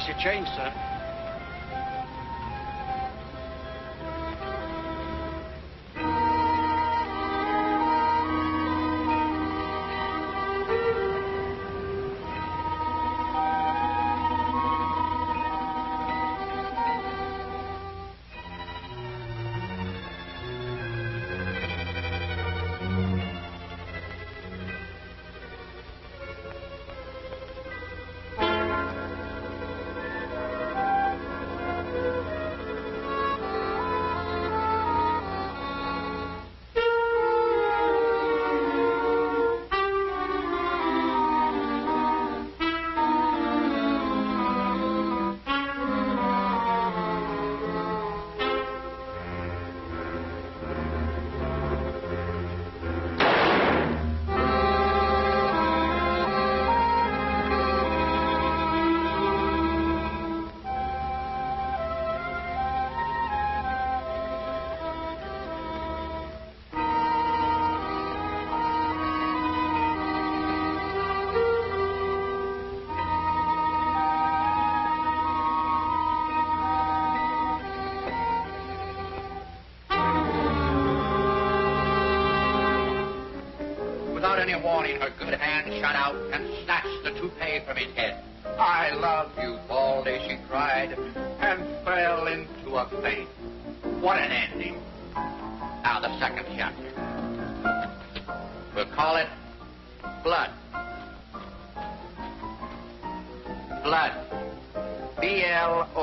Nice your change, sir. Without any warning, her good hand shot out and snatched the toupee from his head. I love you, Baldy, she cried, and fell into a faint. What an ending. Now the second chapter. We'll call it Blood. Blood. B-L-O-O-D.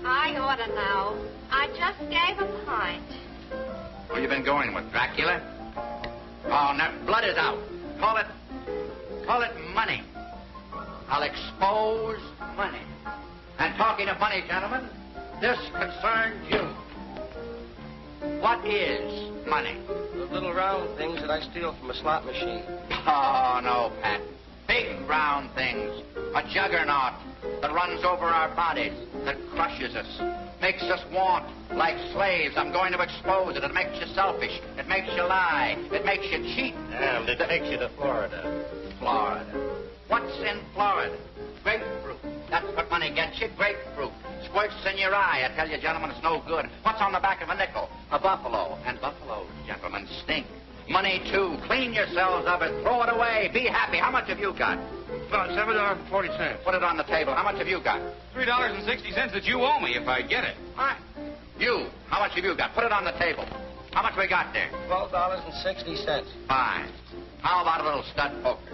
I ought to know. I just gave a pint. Who you been going with, Dracula? Oh, no, blood is out. Call it money. I'll expose money. And talking of money, gentlemen, this concerns you. What is money? The little round things that I steal from a slot machine. Oh, no, Pat. Big round things. A juggernaut that runs over our bodies, that crushes us, makes us want like slaves. I'm going to expose it. It makes you selfish. It makes you lie. It makes you cheat. And it takes you to Florida. Florida. What's in Florida? Grapefruit. That's what money gets you, grapefruit. Squirts in your eye. I tell you, gentlemen, it's no good. What's on the back of a nickel? A buffalo. And buffaloes, gentlemen, stink. Money, too. Clean yourselves of it. Throw it away. Be happy. How much have you got? About $7.40. Put it on the table. How much have you got? $3.60 that you owe me if I get it. All right. You. How much have you got? Put it on the table. How much we got there? $12.60. Fine. How about a little stud poker?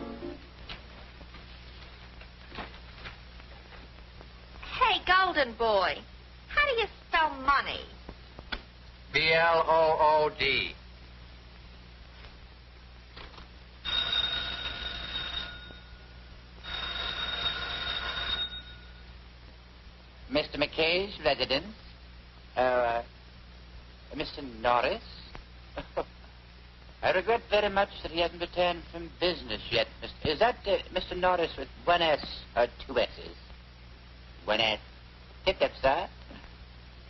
Hey, Golden Boy, how do you spell money? B-L-O-O-D. Mr. McKay's residence? Mr. Norris? I regret very much that he hasn't returned from business yet. Is that Mr. Norris with one S or two S's? One S. Hiccup, sir.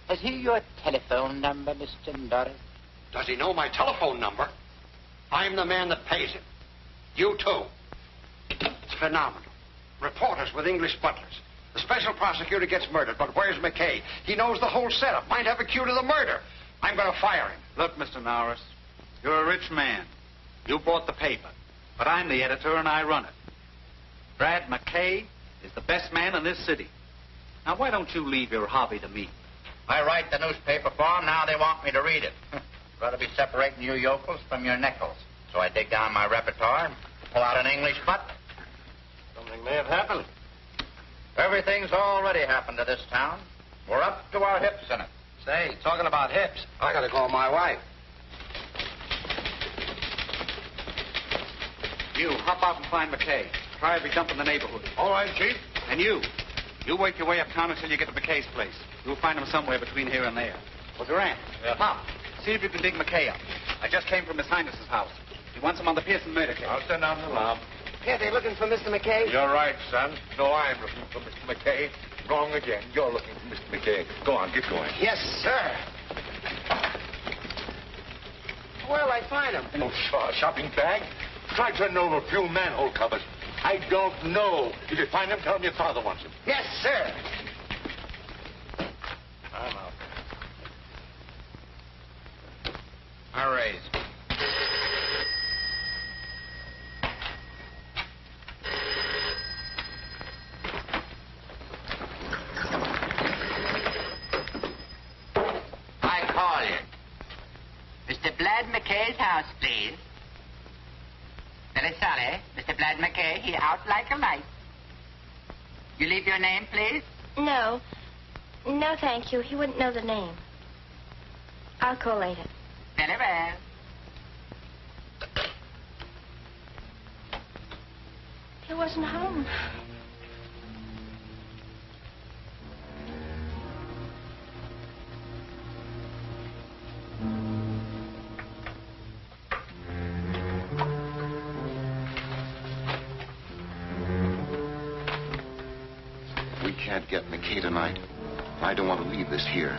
Has he your telephone number, Mr. Norris? Does he know my telephone number? I'm the man that pays him. You too. It's phenomenal. Reporters with English butlers. The special prosecutor gets murdered, but where's McKay? He knows the whole setup. Might have a cue to the murder. I'm going to fire him. Look, Mr. Norris, you're a rich man. You bought the paper, but I'm the editor and I run it. Brad McKay is the best man in this city. Now, why don't you leave your hobby to me? I write the newspaper for them. Now they want me to read it. Rather be separating you yokels from your nickels. So I dig down my repertoire and pull out an English butler. Something may have happened. Everything's already happened to this town. We're up to our hips in it. Say, talking about hips, I got to call my wife. You, hop out and find McKay. Try every dump in the neighborhood. All right, Chief. And you work your way uptown until you get to McKay's place. You'll find him somewhere between here and there. Well, Durant, hop. See if you can dig McKay up. I just came from His Highness's house. He wants him on the Pearson murder case. I'll send down the alarm. Yeah, they looking for Mr. McKay? You're right, son. No, I'm looking for Mr. McKay. Wrong again. You're looking for Mr. McKay. Go on, get going. Yes, sir. Where'll I find him? No shopping bag. Try turning over a few manhole covers. I don't know. If you find him, tell him your father wants him. Yes, sir. I'm out. I raise. I call you. Mr. Blad McKay's house, please. Very sorry. Mr. Blad McKay, he out like a light. You leave your name, please? No. No, thank you. He wouldn't know the name. I'll call later. Very well. He wasn't home. We can't get McKay tonight. I don't want to leave this here.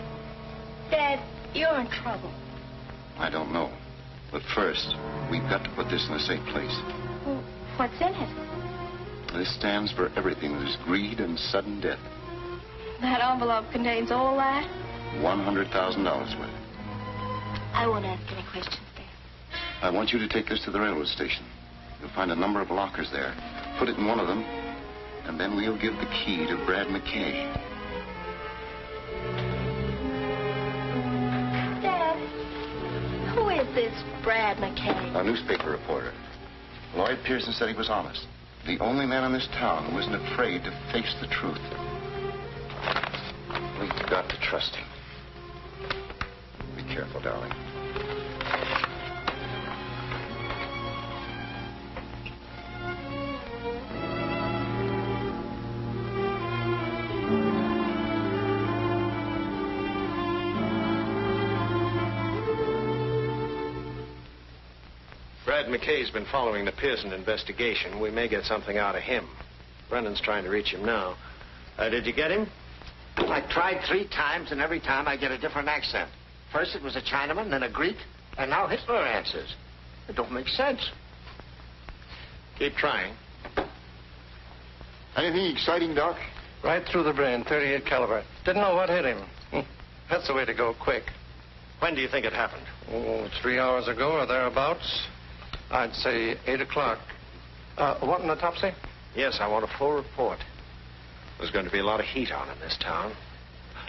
Dad, you're in trouble. I don't know. But first, we've got to put this in a safe place. Well, what's in it? This stands for everything that is greed and sudden death. That envelope contains all that? $100,000 worth. I won't ask any questions, Dad. I want you to take this to the railroad station. You'll find a number of lockers there. Put it in one of them, and then we'll give the key to Brad McKay. Dad, who is this Brad McKay? A newspaper reporter. Lloyd Pearson said he was honest. The only man in this town who isn't afraid to face the truth. We've got to trust him. Be careful, darling. Brad McKay's been following the Pearson investigation. We may get something out of him. Brennan's trying to reach him now. Did you get him? I tried 3 times, and every time I get a different accent. First it was a Chinaman, then a Greek, and now Hitler answers. It don't make sense. Keep trying. Anything exciting, Doc? Right through the brain, 38 caliber. Didn't know what hit him. That's the way to go, quick. When do you think it happened? Oh, 3 hours ago or thereabouts. I'd say 8 o'clock. What an autopsy? Yes, I want a full report. There's going to be a lot of heat on in this town.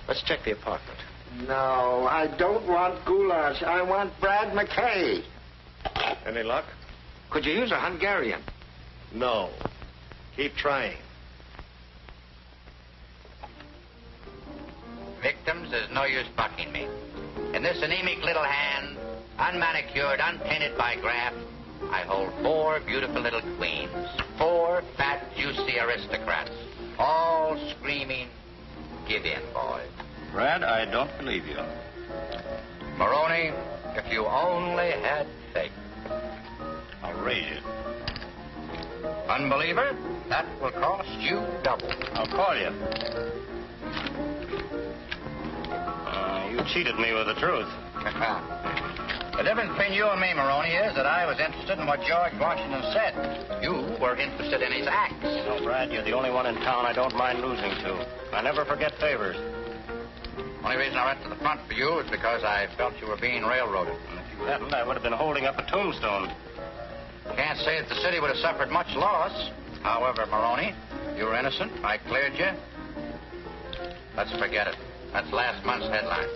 Let's check the apartment. No, I don't want goulash. I want Brad McKay. Any luck? Could you use a Hungarian? No. Keep trying. Victims, there's no use bucking me. In this anemic little hand, unmanicured, unpainted by graft, I hold 4 beautiful little queens. 4 fat, juicy aristocrats. All screaming, give in, boys. Brad, I don't believe you. Maroney, if you only had faith. I'll raise you. Unbeliever, that will cost you double. I'll call you. You cheated me with the truth. The difference between you and me, Maroney, is that I was interested in what George Washington said. You were interested in his acts. No, Brad, you're the only one in town I don't mind losing to. I never forget favors. Only reason I went to the front for you is because I felt you were being railroaded. And if you hadn't, I would have been holding up a tombstone. Can't say that the city would have suffered much loss. However, Maroney, you were innocent. I cleared you. Let's forget it. That's last month's headline.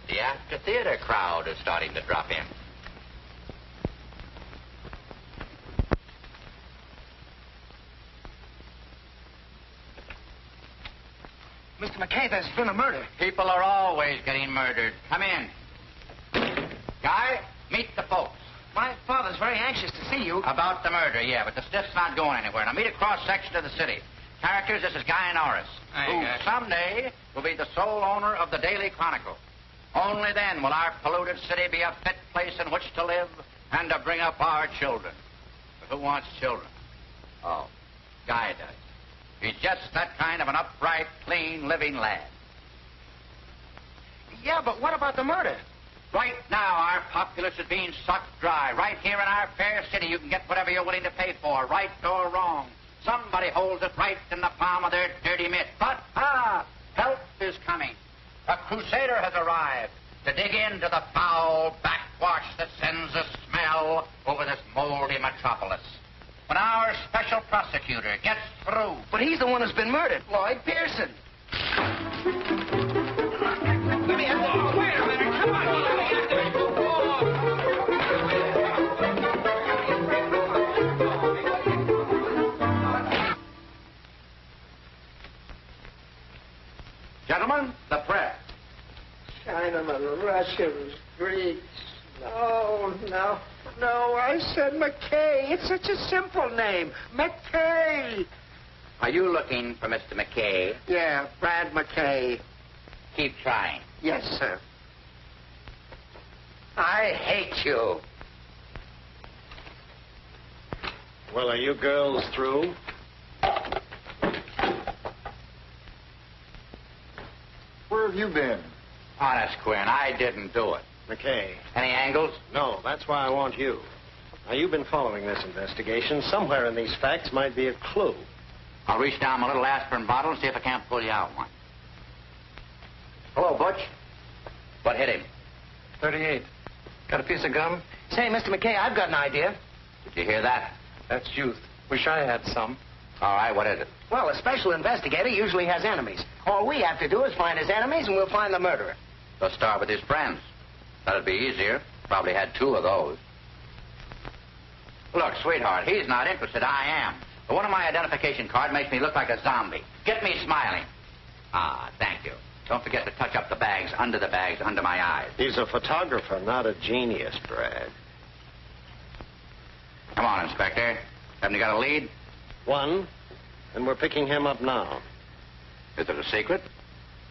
The after theater crowd is starting to drop in. Mr. McKay, there's been a murder. People are always getting murdered. Come in. Guy, meet the folks. My father's very anxious to see you. About the murder, yeah, but the stiff's not going anywhere. Now meet a cross-section of the city. Characters, this is Guy Norris, who someday will be the sole owner of the Daily Chronicle. Only then will our polluted city be a fit place in which to live and to bring up our children. But who wants children? Oh, Guy does. He's just that kind of an upright, clean, living lad. Yeah, but what about the murder? Right now, our populace is being sucked dry. Right here in our fair city, you can get whatever you're willing to pay for, right or wrong. Somebody holds it right in the palm of their dirty mitt. But, help is coming. A crusader has arrived to dig into the foul backwash that sends a smell over this moldy metropolis. When our special prosecutor gets through... But he's the one who's been murdered, Lloyd Pearson. Wait a minute, come on. Gentlemen, the press. Chinamen, Russians, Greeks. No, I said McKay. It's such a simple name. McKay. Are you looking for Mr. McKay? Yeah, Brad McKay. Keep trying. Yes, sir. I hate you. Well, are you girls through? Where have you been? Honest, Quinn, I didn't do it. McKay. Any angles? No, that's why I want you. Now, you've been following this investigation. Somewhere in these facts might be a clue. I'll reach down my little aspirin bottle and see if I can't pull you out one. Hello, Butch. What hit him? 38. Got a piece of gum? Say, Mr. McKay, I've got an idea. Did you hear that? That's youth. Wish I had some. All right, what is it? Well, a special investigator usually has enemies. All we have to do is find his enemies, and we'll find the murderer. Let's start with his friends. That'd be easier. Probably had 2 of those. Look, sweetheart, he's not interested. I am. But one of my identification card makes me look like a zombie. Get me smiling. Ah, thank you. Don't forget to touch up the bags under my eyes. He's a photographer, not a genius, Brad. Come on, Inspector. Haven't you got a lead? One, and we're picking him up now. Is it a secret?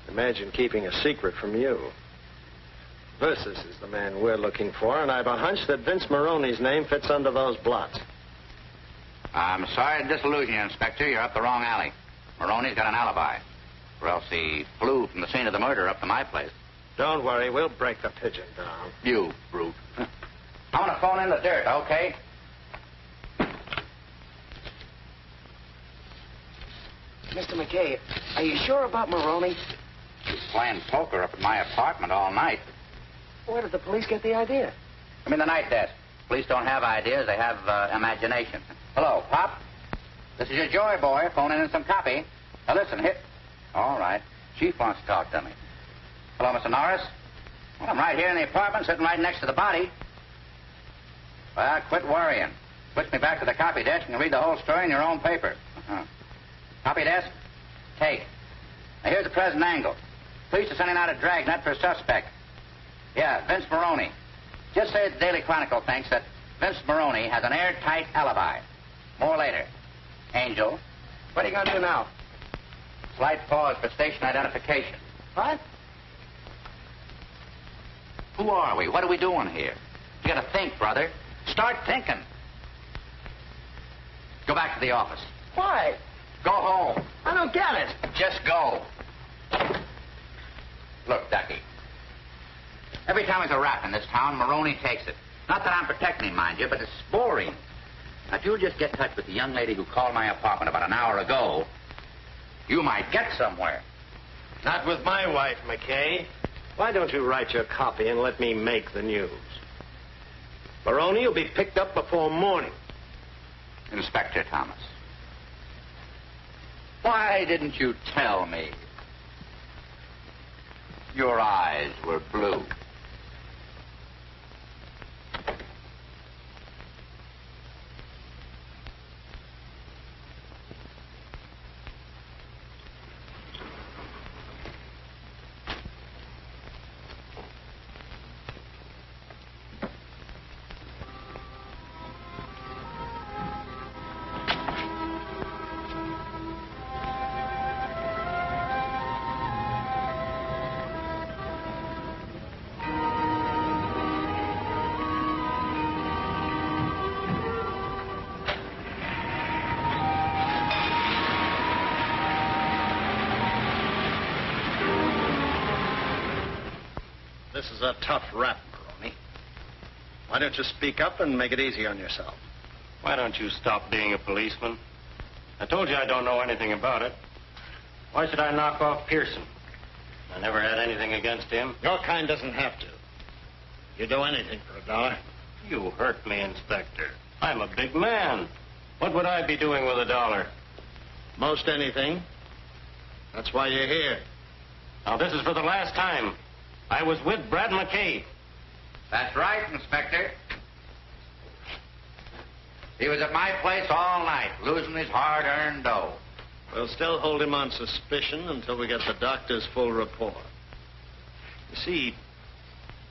Imagine keeping a secret from you. Versus is the man we're looking for, and I've a hunch that Vince Maroney's name fits under those blots. I'm sorry to disillusion you, Inspector. You're up the wrong alley. Maroney's got an alibi. Or else he flew from the scene of the murder up to my place. Don't worry, we'll break the pigeon down. You brute. I'm going to phone in the dirt, okay? Mr. McKay, are you sure about Maroney? He was playing poker up at my apartment all night. Where did the police get the idea? I'm in the night desk. Police don't have ideas, they have imagination. Hello, Pop. This is your Joy boy phoning in some copy. Now listen, hit. All right. Chief wants to talk to me. Hello, Mr. Norris. Well, I'm right here in the apartment, sitting right next to the body. Well, quit worrying. Switch me back to the copy desk and read the whole story in your own paper. Copy desk? Take. Now, here's the present angle. Police are sending out a dragnet for a suspect. Yeah, Vince Maroney. Just say the Daily Chronicle thinks that Vince Maroney has an airtight alibi. More later. Angel. What are you going to do now? Slight pause for station identification. What? Who are we? What are we doing here? You got to think, brother. Start thinking. Go back to the office. Why? Go home. I don't get it. Just go. Look, Ducky. Every time there's a rap in this town, Maroney takes it. Not that I'm protecting him, mind you, but it's boring. Now, if you'll just get in touch with the young lady who called my apartment about an hour ago, you might get somewhere. Not with my wife, McKay. Why don't you write your copy and let me make the news? Maroney will be picked up before morning. Inspector Thomas. Why didn't you tell me? Your eyes were blue. This is a tough rap, Maroney. Why don't you speak up and make it easy on yourself? Why don't you stop being a policeman? I told you I don't know anything about it. Why should I knock off Pearson? I never had anything against him. Your kind doesn't have to. You do anything for $1. You hurt me, Inspector. I'm a big man. What would I be doing with $1? Most anything. That's why you're here. Now, this is for the last time. I was with Brad McKay. That's right, Inspector. He was at my place all night, losing his hard-earned dough. We'll still hold him on suspicion until we get the doctor's full report. You see,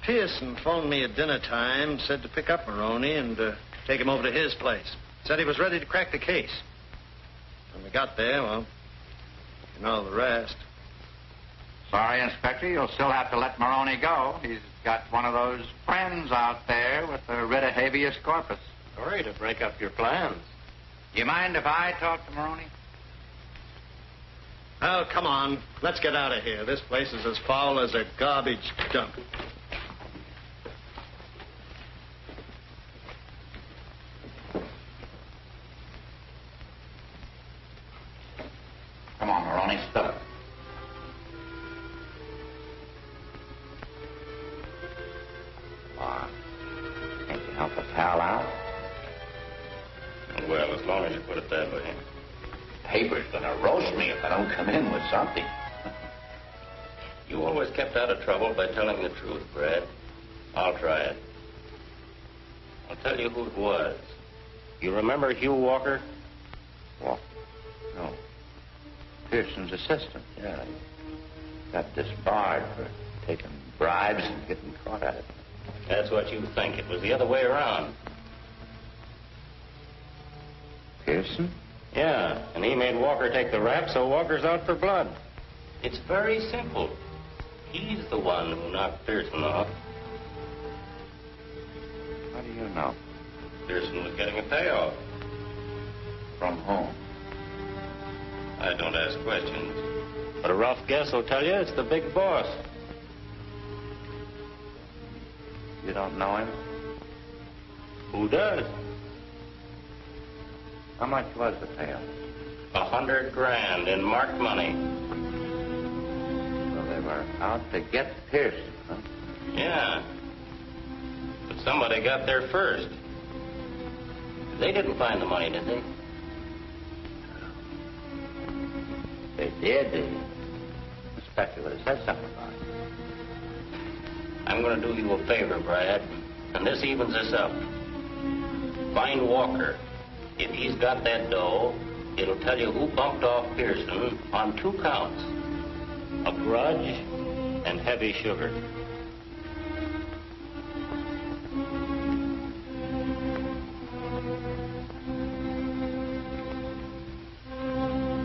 Pearson phoned me at dinner time, said to pick up Maroney and take him over to his place. Said he was ready to crack the case. When we got there, well, you know the rest. Sorry, Inspector, you'll still have to let Maroney go. He's got one of those friends out there with a writ of habeas corpus. Sorry to break up your plans. You mind if I talk to Maroney? Oh, come on. Let's get out of here. This place is as foul as a garbage dump. Come on, Maroney, stop. Can't you help a pal out? Well, as long as you put it that way. Paper's gonna roast me if I don't come in with something. You always kept out of trouble by telling the truth, Brad. I'll try it. I'll tell you who it was. You remember Hugh Walker? Walker? No. Pearson's assistant, yeah. He got disbarred for taking bribes and getting caught at it. That's what you think. It was the other way around. Pearson? Yeah, and he made Walker take the rap, so Walker's out for blood. It's very simple. He's the one who knocked Pearson off. How do you know? Pearson was getting a payoff. From whom? I don't ask questions. But a rough guess will tell you it's the big boss. You don't know him? Who does? How much was the payoff? $100 grand in marked money. So they were out to get Pearson, huh? Yeah. But somebody got there first. They didn't find the money, did they? They did. The inspector would have said something about it. I'm going to do you a favor, Brad, and this evens us up. Find Walker. If he's got that dough, it'll tell you who bumped off Pearson on 2 counts. A grudge and heavy sugar.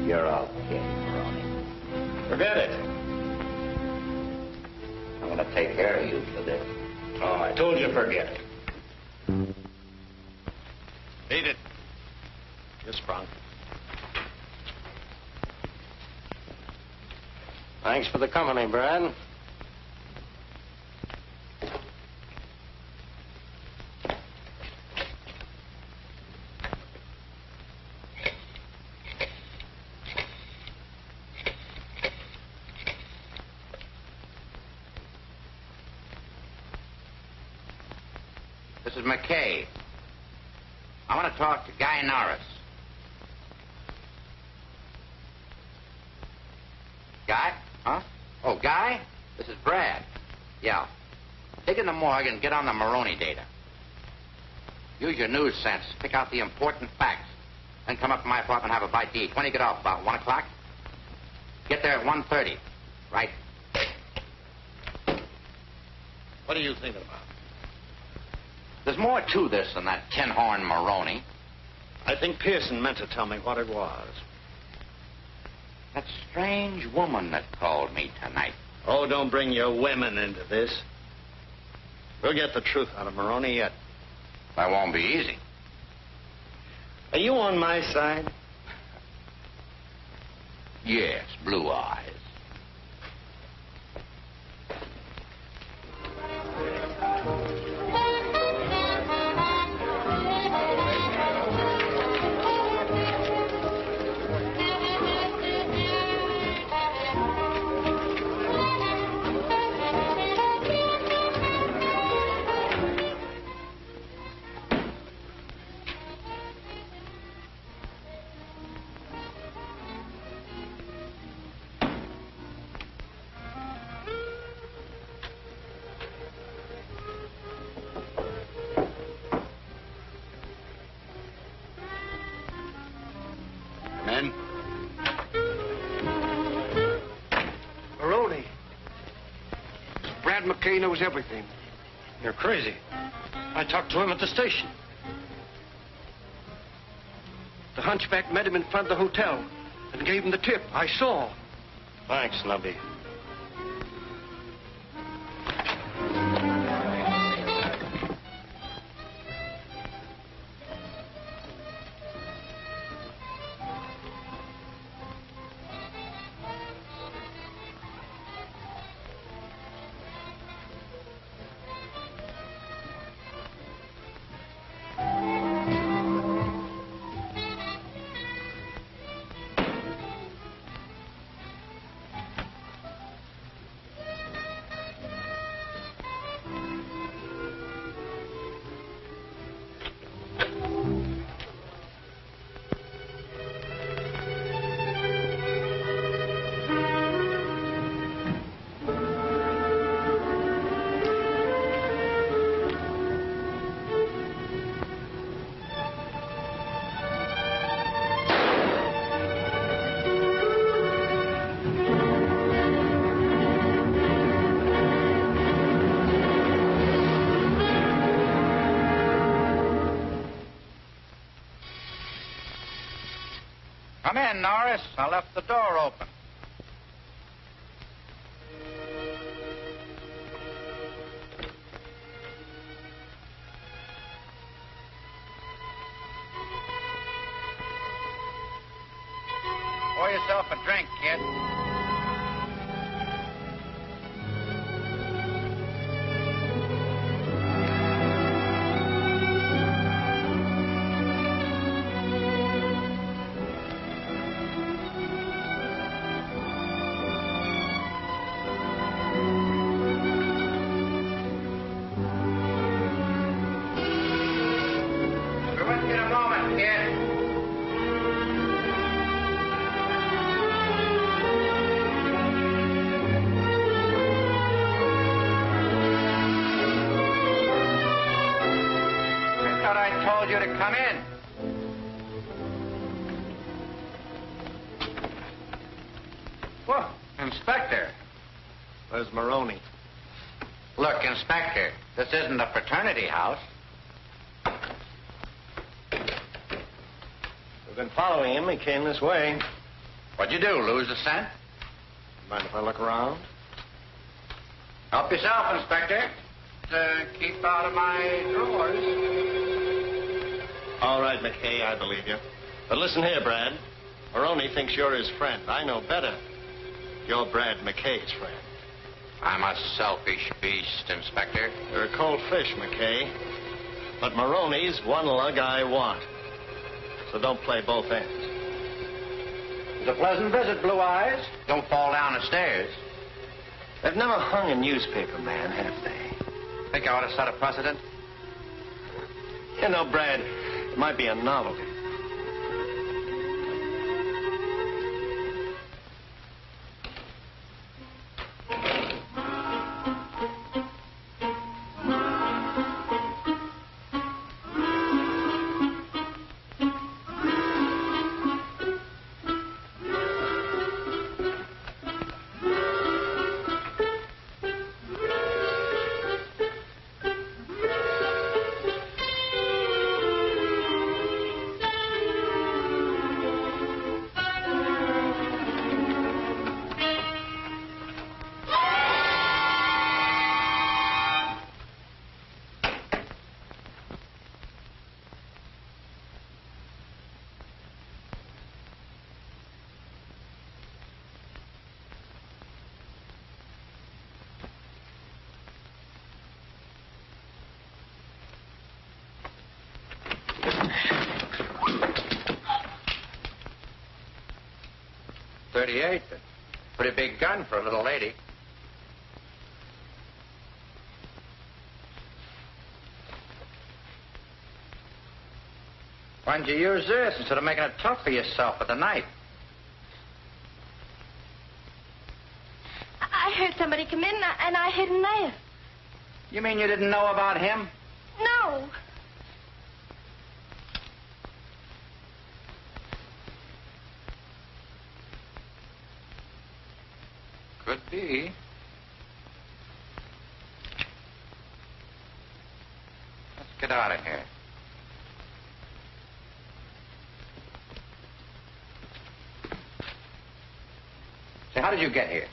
You're okay, Maroney. Forget it. I'm going to take care of you for this. Oh, I told you forget it. Beat it. You're sprung. Thanks for the company, Brad. This is McKay. I want to talk to Guy Norris. Guy? Huh? Oh, Guy? This is Brad. Yeah. Take in the morgue and get on the Maroney data. Use your news sense. Pick out the important facts. Then come up to my apartment and have a bite to eat. When do you get off? About 1 o'clock? Get there at 1:30. Right? What are you thinking about? There's more to this than that tin-horn Maroney. I think Pearson meant to tell me what it was. That strange woman that called me tonight. Oh, don't bring your women into this. We'll get the truth out of Maroney yet. That won't be easy. Are you on my side? Yes, blue eyes. knows everything. You're crazy. I talked to him at the station. The hunchback met him in front of the hotel and gave him the tip. I saw. Thanks, Nubby. Come in, Norris. I left the door open. Pour yourself a drink, kid. Be with you in a moment, kid. I thought I told you to come in. Whoa, Inspector. Where's Maroney? Look, Inspector, this isn't a fraternity house. We've been following him. He came this way. What'd you do, lose the scent? Mind if I look around? Help yourself, Inspector. Keep out of my drawers. All right, McKay, I believe you. But listen here, Brad. Maroney thinks you're his friend. I know better. You're Brad McKay's friend. I'm a selfish beast, Inspector. You're a cold fish, McKay. But Maroney's one lug I want. So don't play both ends. It's a pleasant visit, Blue Eyes. Don't fall down the stairs. They've never hung a newspaper man, have they? Think I ought to set a precedent? You know, Brad, it might be a novelty. .38. Pretty big gun for a little lady. Why didn't you use this instead of making it tough for yourself with a knife? I heard somebody come in and I hid in there. You mean you didn't know about him? No. Could be. get out of here. Say, how did you get here?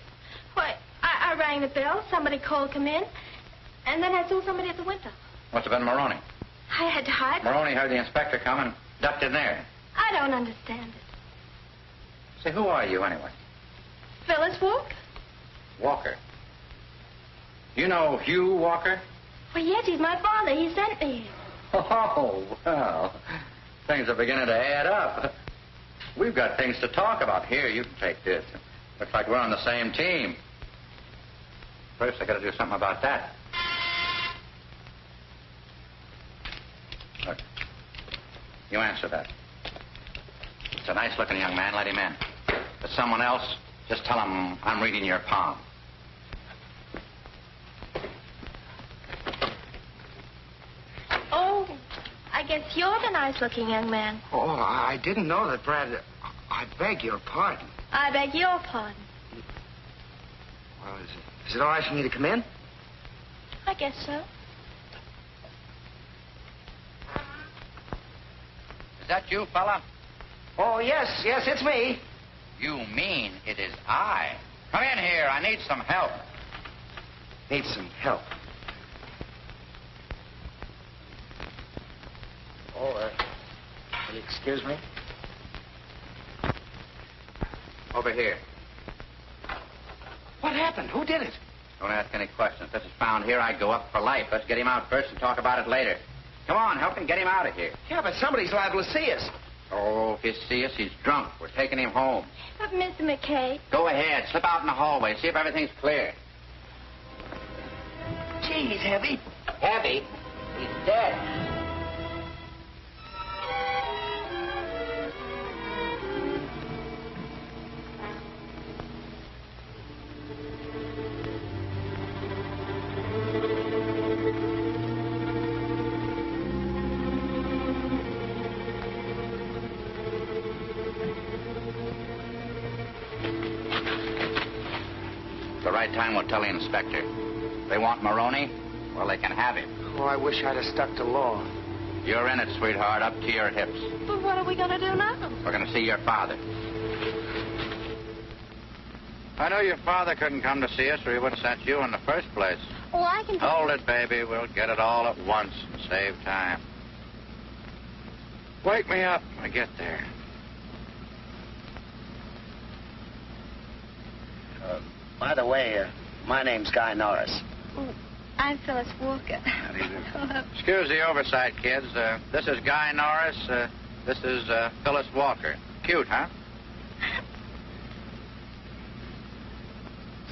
Why, I rang the bell. Somebody called, come in. And then I saw somebody at the window. Must have been Maroney. I had to hide. Maroney heard the inspector come and ducked in there. I don't understand it. Say, who are you anyway? Phyllis Walker? Walker. You know Hugh Walker? Well, yes, he's my father. He sent me here. Oh, well, things are beginning to add up. We've got things to talk about. Here, you can take this. Looks like we're on the same team. First, I got to do something about that. Look, you answer that. It's a nice-looking young man. Let him in. If it's someone else, just tell him I'm reading your palm. Oh, I guess you're the nice-looking young man. Oh, I didn't know that, Brad. I beg your pardon. I beg your pardon. Well, is it all right for me to come in? I guess so. Is that you, fella? Oh, yes, it's me. You mean it is I. Come in here. I need some help. Need some help. Oh, will you excuse me? Over here. What happened? Who did it? Don't ask any questions. If this is found here, I'd go up for life. Let's get him out first and talk about it later. Come on, help him get him out of here. Yeah, but somebody's liable to see us. Oh, if you see us, he's drunk. We're taking him home. But, Mr. McKay... Go ahead. Slip out in the hallway. See if everything's clear. Gee, he's heavy. Heavy? He's dead. The right time will tell the inspector. They want Maroney? Well, they can have him. Oh, I wish I'd have stuck to law. You're in it, sweetheart, up to your hips. But what are we going to do now? We're going to see your father. I know your father couldn't come to see us or he would have sent you in the first place. Oh, I can... Hold it, baby. We'll get it all at once and save time. Wake me up when I get there. By the way, my name's Guy Norris. Oh, I'm Phyllis Walker. Excuse the oversight, kids. This is Guy Norris. This is Phyllis Walker. Cute, huh?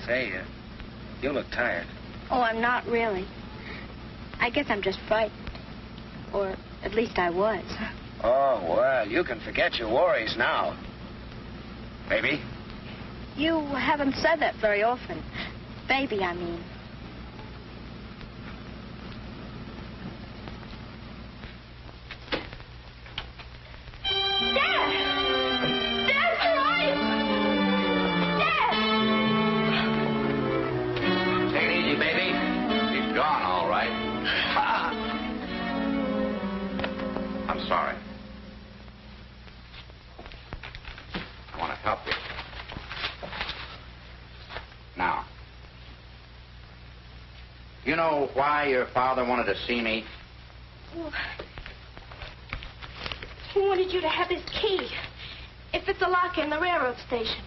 Say, you look tired. Oh, I'm not really. I guess I'm just frightened. Or at least I was. Oh, well, you can forget your worries now. Maybe. You haven't said that very often. Baby, I mean. Dad! Dad's alive! Dad! Take it easy, baby. He's gone, all right. I'm sorry. I want to help you. Now, you know why your father wanted to see me? Well, he wanted you to have his key. If it's a locker in the railroad station.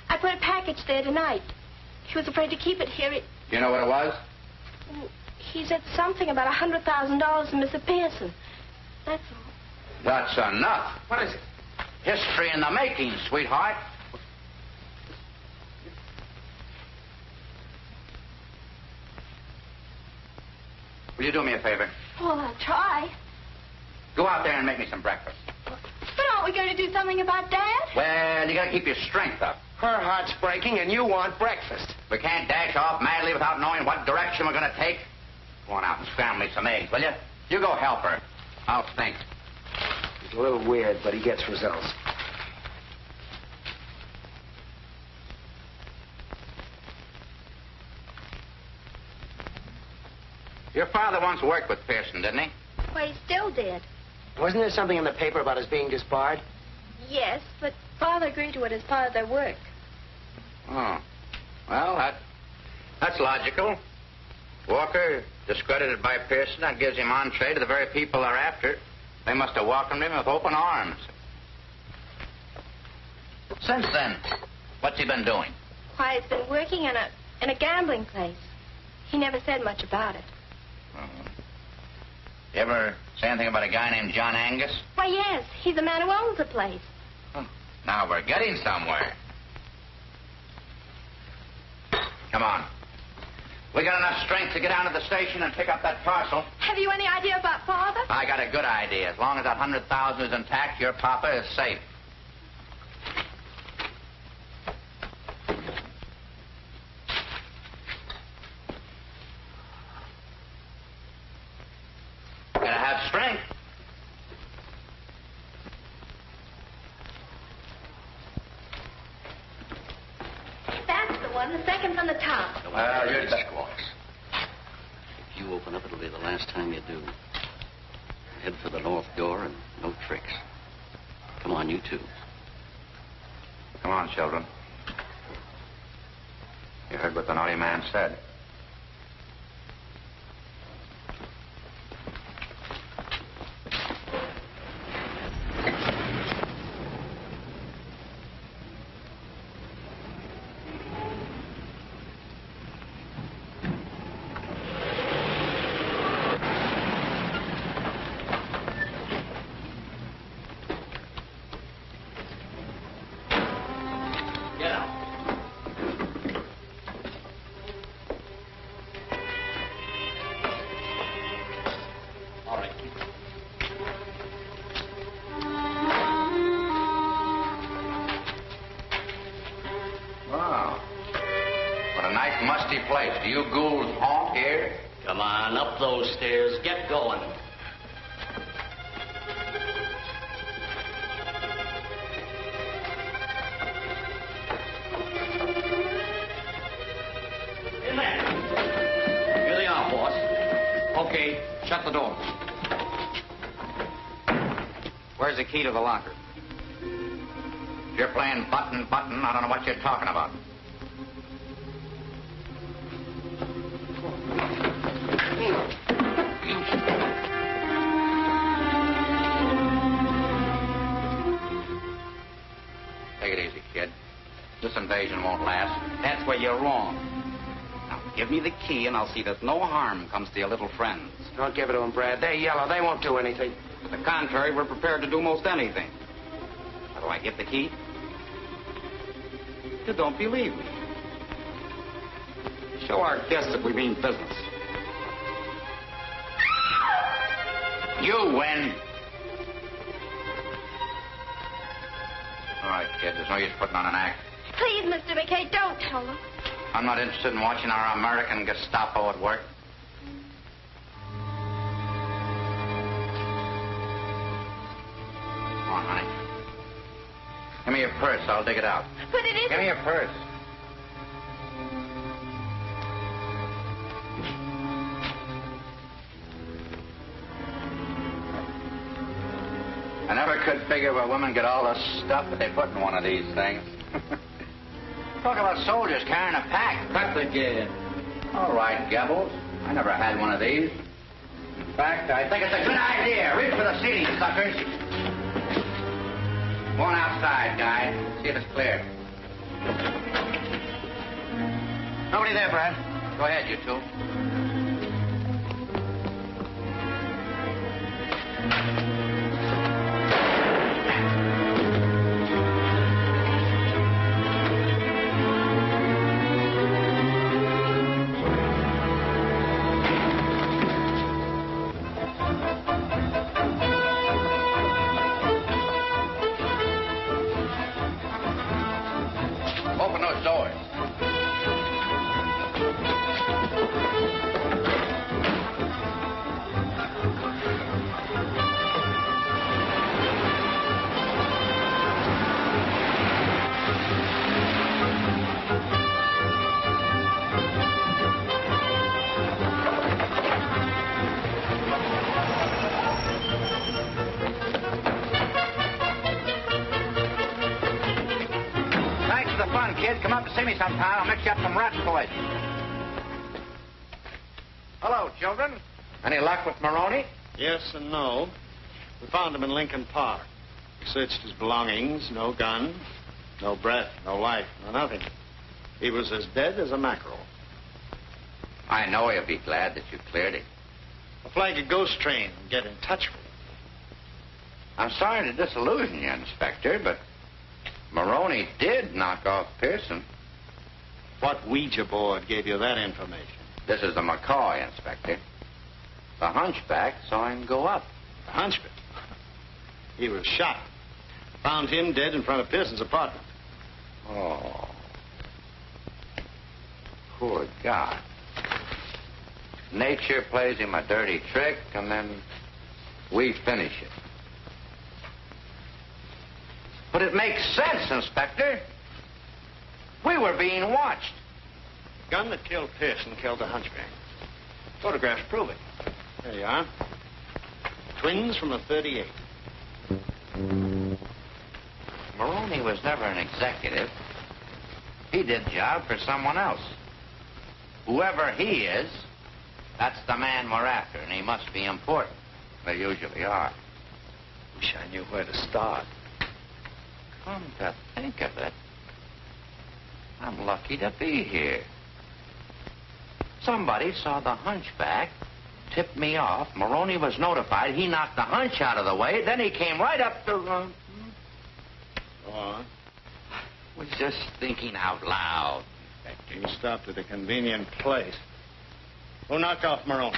I put a package there tonight. He was afraid to keep it here. You know what it was? He said something about $100,000 to Mr. Pearson. That's all. That's enough. What is it? History in the making, sweetheart. Will you do me a favor? Well, I'll try. Go out there and make me some breakfast. But aren't we going to do something about Dad? Well, you gotta keep your strength up. Her heart's breaking and you want breakfast. We can't dash off madly without knowing what direction we're gonna take. Go on out and scramble me some eggs, will you? You go help her. I'll think. He's a little weird, but he gets results. Your father once worked with Pearson, didn't he? Why, he's still dead. Wasn't there something in the paper about his being disbarred? Yes, but Father agreed to it as part of their work. Oh. Well, that's logical. Walker, discredited by Pearson, that gives him entree to the very people they're after. They must have welcomed him with open arms. Since then, what's he been doing? Why, he's been working in a gambling place. He never said much about it. You ever say anything about a guy named John Angus? Why, yes, he's the man who owns the place. Now we're getting somewhere. Come on. We got enough strength to get down to the station and pick up that parcel. Have you any idea about Father? I got a good idea. As long as that 100,000 is intact, your papa is safe. Gotta have strength. That's the one, the second from the top. Well, you're the If you open up, it'll be the last time you do. Head for the north door and no tricks. Come on, you two. Come on, children. You heard what the naughty man said. Place. Do you ghouls haunt here? Come on, up those stairs. Get going. In there. Here they are, boss. Okay, shut the door. Where's the key to the locker? If you're playing button, I don't know what you're talking about. Take it easy, kid. This invasion won't last. That's where you're wrong. Now, give me the key, and I'll see that no harm comes to your little friends. Don't give it to them, Brad. They're yellow. They won't do anything. To the contrary, we're prepared to do most anything. How do I get the key? You don't believe me. Show our guests that we mean business. You win. All right, kid. There's no use putting on an act. Please, Mr. McKay, don't tell them. I'm not interested in watching our American Gestapo at work. Come on, honey. Give me your purse. I'll dig it out. But it isn't. Give me your purse. I never could figure where women get all the stuff that they put in one of these things. Talk about soldiers carrying a pack. Cut the jib. All right, Gebbles. I never had one of these. In fact, I think it's a good idea. Reach for the ceiling, suckers. One outside, guys. See if it's clear. Nobody there, Brad. Go ahead, you two. Open those doors. on, kid. Come up to see me sometime. I'll mix you up some rat poison. Hello, children. Any luck with Maroney? Yes and no. We found him in Lincoln Park. We searched his belongings. No gun, no breath, no life, no nothing. He was as dead as a mackerel. I know he'll be glad that you cleared him. I'll flag a ghost train and get in touch with him. I'm sorry to disillusion you, Inspector, but Maroney did knock off Pearson. What Ouija board gave you that information? This is the McCoy, Inspector. The hunchback saw him go up. The hunchback? He was shot. Found him dead in front of Pearson's apartment. Oh. Poor guy. Nature plays him a dirty trick, and then we finish it. But it makes sense, Inspector. We were being watched. The gun that killed Pearson killed the hunchback. Photographs prove it. There you are. Twins from a .38. Maroney was never an executive. He did job for someone else. Whoever he is, that's the man we're after, and he must be important. They usually are. Wish I knew where to start. Come to think of it, I'm lucky to be here. Somebody saw the hunchback, tipped me off. Maroney was notified. He knocked the hunch out of the way. Then he came right up to... Go on. Was just thinking out loud. You stopped at a convenient place. Who knocked off Maroney?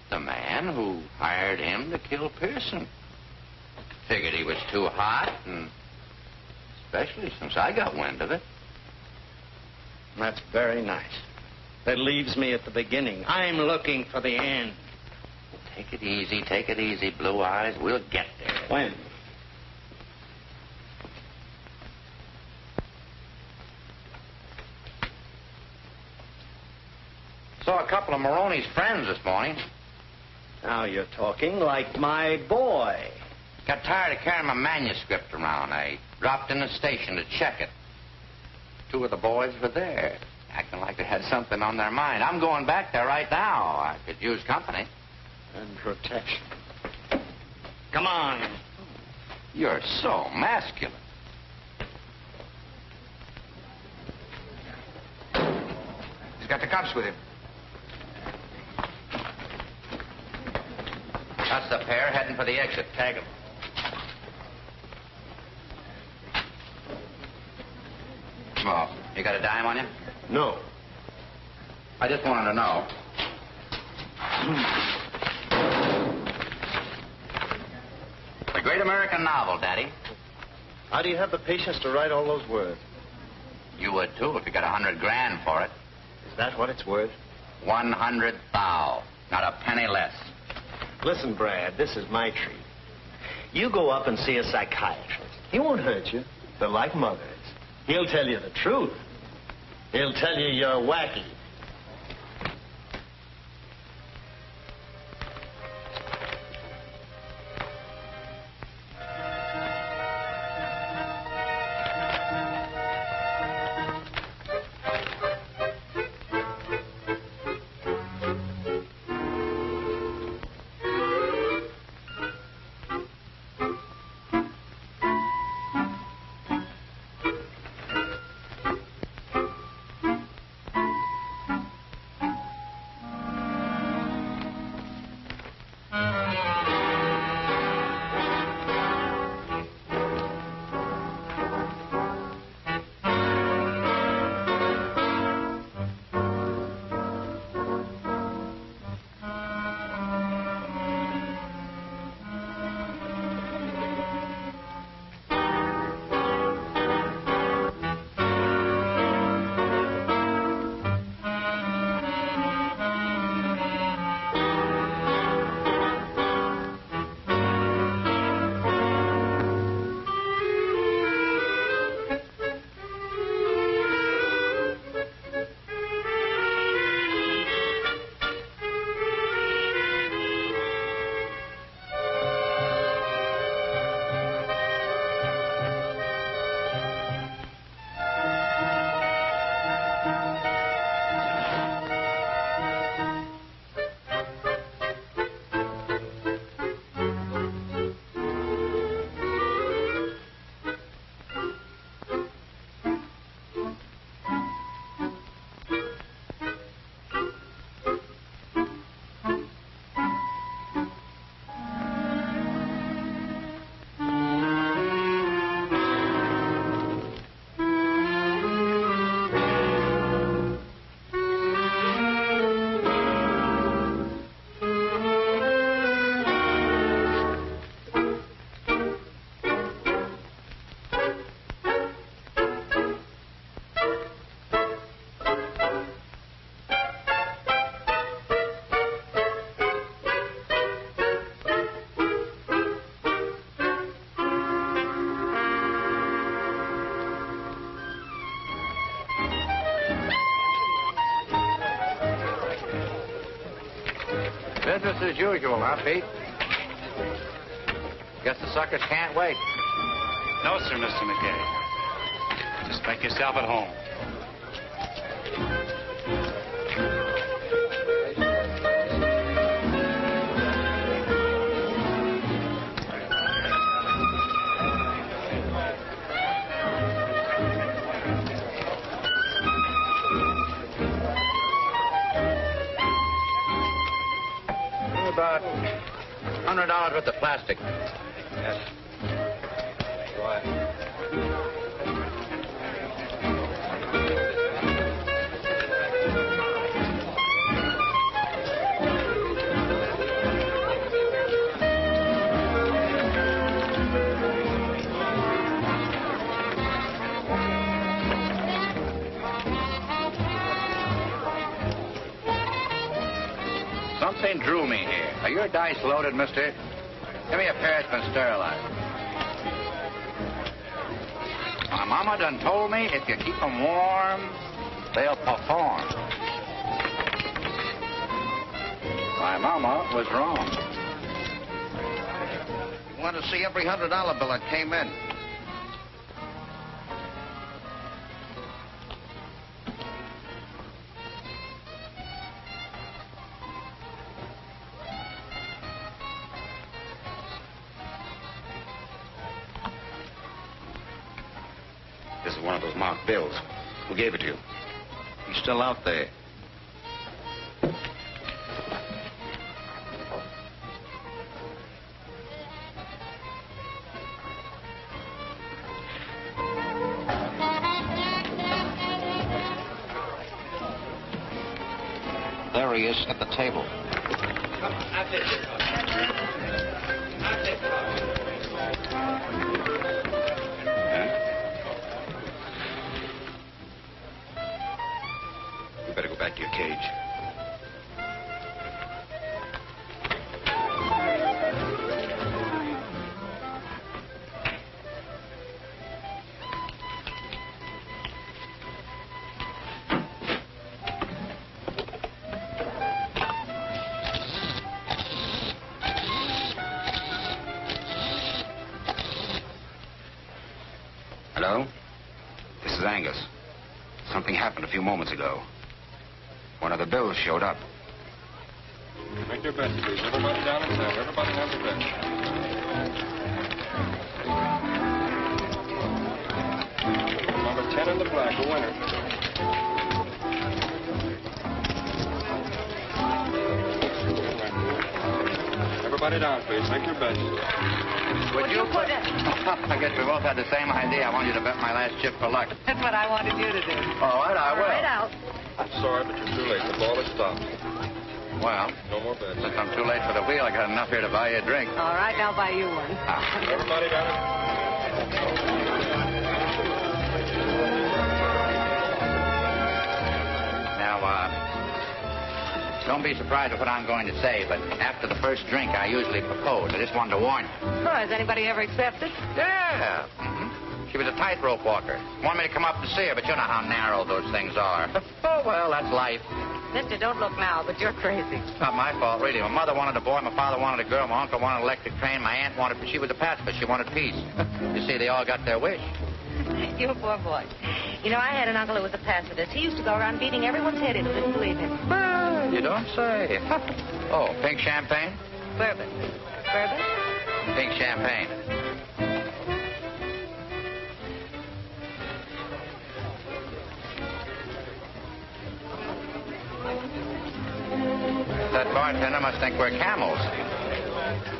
The man who hired him to kill Pearson. Figured he was too hot, and especially since I got wind of it. That's very nice. That leaves me at the beginning. I'm looking for the end. Take it easy, Blue Eyes. We'll get there. When? Saw a couple of Maroney's friends this morning. Now you're talking like my boy. Got tired of carrying my manuscript around. I dropped in the station to check it. Two of the boys were there, acting like they had something on their mind. I'm going back there right now. I could use company. And protection. Come on. You're so masculine. He's got the cops with him. That's the pair heading for the exit. Tag them. Well, you got a dime on you? No. I just wanted to know. The great American novel, Daddy. How do you have the patience to write all those words? You would, too, if you got $100 grand for it. Is that what it's worth? 100 thou. Not a penny less. Listen, Brad, this is my treat. You go up and see a psychiatrist. He won't hurt you. They're like mothers. He'll tell you the truth. He'll tell you you're wacky. Business as usual, huh, Pete? Guess the suckers can't wait. No, sir, Mr. McKay. Just make yourself at home. About $100 worth of plastic. Yes. Go ahead. Something drew me here. Are your dice loaded, mister? Give me a pair that's been sterilized. My mama done told me if you keep them warm, they'll perform. My mama was wrong. You want to see every $100 bill that came in. This is one of those marked bills. Who gave it to you? He's still out there. There he is at the table. You better go back to your cage. Hello? This is Angus. Something happened a few moments ago. One of the bills showed up. Make your bets, please. Everybody down in town. Everybody has a bet. Number 10 in the black, a winner. Everybody down, please. Make your bets. Would you put it? I guess we both had the same idea. I want you to bet my last chip for luck. That's what I wanted you to do. All right, I will. Right out. I'm sorry, but you're too late. The ball is stopped. Well, No more bets. since I'm too late for the wheel, I got enough here to buy you a drink. All right, I'll buy you one. Everybody down. Now, don't be surprised at what I'm going to say, but after the first drink, I usually propose. I just wanted to warn you. Oh, has anybody ever accepted? Yeah. She was a tightrope walker. Wanted me to come up and see her, but you know how narrow those things are. Oh, well, that's life. Mister, don't look now, but you're crazy. It's not my fault, really. My mother wanted a boy, my father wanted a girl, my uncle wanted an electric train, my aunt wanted... She was a pacifist. She wanted peace. You see, they all got their wish. You poor boy. You know, I had an uncle who was a pacifist. He used to go around beating everyone's head in who didn't believe him. You don't say. Oh, pink champagne? Bourbon. Bourbon? Pink champagne. That bartender must think we're camels.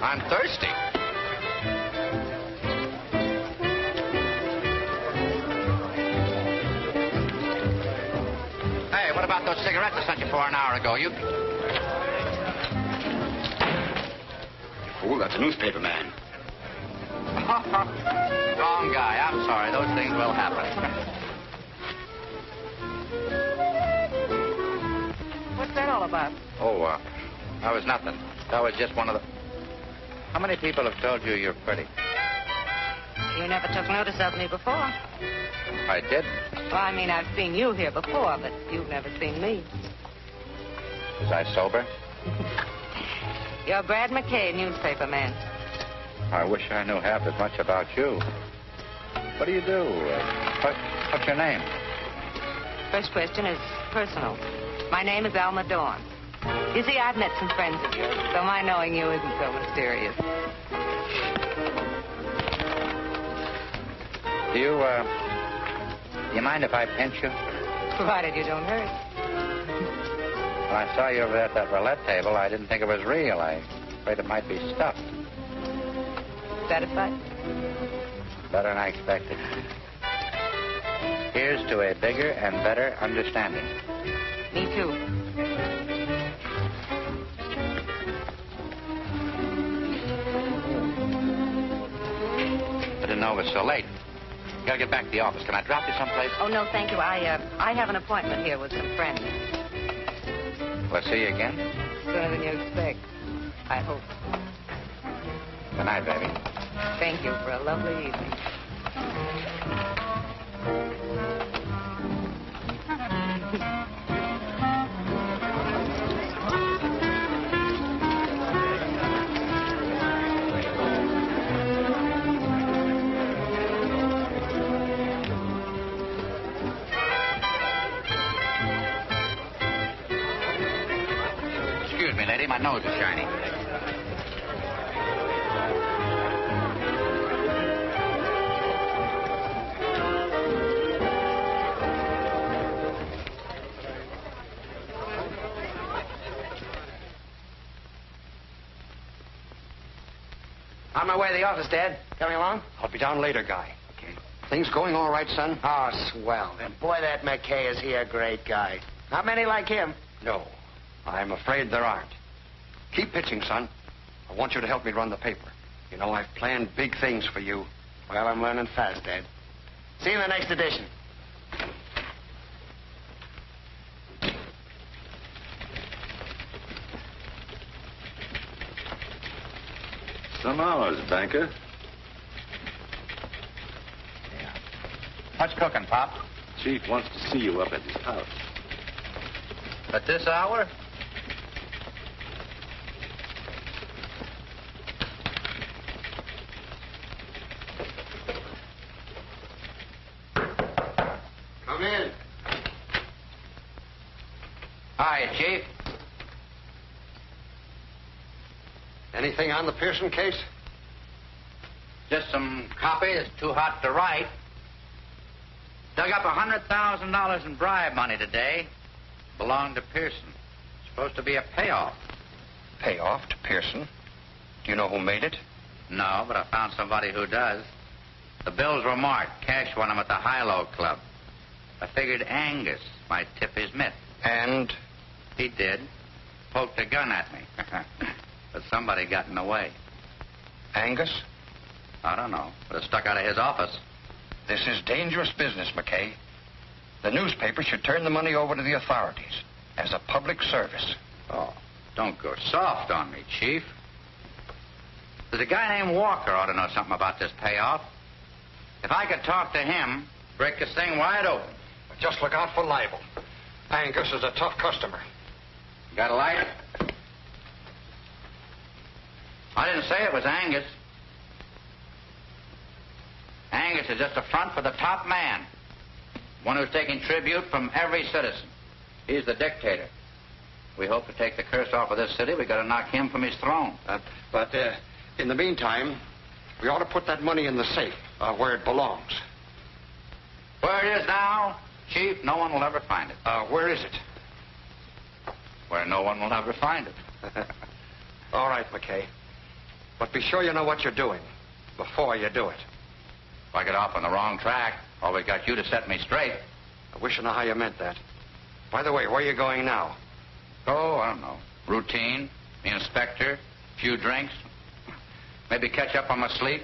I'm thirsty. Hey, what about those cigarettes I sent you for an hour ago? You Fool, that's a newspaper man. Wrong guy. I'm sorry. Those things will happen. What's that all about? Oh, that was nothing. That was just one of the... How many people have told you you're pretty? You never took notice of me before. I did. Well, I mean, I've seen you here before, but you've never seen me. Was I sober? You're Brad McKay, newspaper man. I wish I knew half as much about you. What do you do? What's your name? First question is personal. My name is Alma Dawn. You see, I've met some friends of yours, so my knowing you isn't so mysterious. Do you mind if I pinch you? Provided you don't hurt. When I saw you over there at that roulette table, I didn't think it was real. I was afraid it might be stuffed. Satisfied? Better than I expected. Here's to a bigger and better understanding. Me too. I didn't know it was so late. Gotta get back to the office. Can I drop you someplace? Oh, no, thank you. I have an appointment here with some friends. We'll see you again. Sooner than you expect. I hope. Good night, baby. Thank you for a lovely evening. Excuse me, lady. My nose is shiny. On my way to the office, Dad. Coming along? I'll be down later, Guy. Okay. Things going all right, son? Oh, swell. And boy, that McKay, is he a great guy. Not many like him. No. I'm afraid there aren't. Keep pitching, son. I want you to help me run the paper. You know, I've planned big things for you. Well, I'm learning fast, Dad. See you in the next edition. Some hours, banker. What's cooking, Pop? Chief wants to see you up at his house. At this hour? Come in. Hi, Chief. Anything on the Pearson case? Just some copy that's too hot to write. Dug up $100,000 in bribe money today. Belonged to Pearson. Supposed to be a payoff. Payoff to Pearson? Do you know who made it? No, but I found somebody who does. The bills were marked. Cash won them at the High-Low Club. I figured Angus might tip his mitt. And? He did. Poked a gun at me. But somebody got in the way. Angus? I don't know, but it stuck out of his office. This is dangerous business, McKay. The newspaper should turn the money over to the authorities as a public service. Oh, don't go soft on me, Chief. There's a guy named Walker ought to know something about this payoff. If I could talk to him, break this thing wide open. But just look out for libel. Angus is a tough customer. Got a light? I didn't say it was Angus. Angus is just a front for the top man. One who's taking tribute from every citizen. He's the dictator. We hope to take the curse off of this city. We got to knock him from his throne. But in the meantime, we ought to put that money in the safe where it belongs. Where it is now, Chief, no one will ever find it. Where is it? Where no one will ever find it. All right, McKay. But be sure you know what you're doing before you do it. If I get off on the wrong track, always got you to set me straight. I wish I knew how you meant that. By the way, where are you going now? Oh, I don't know. Routine, the inspector, few drinks. Maybe catch up on my sleep.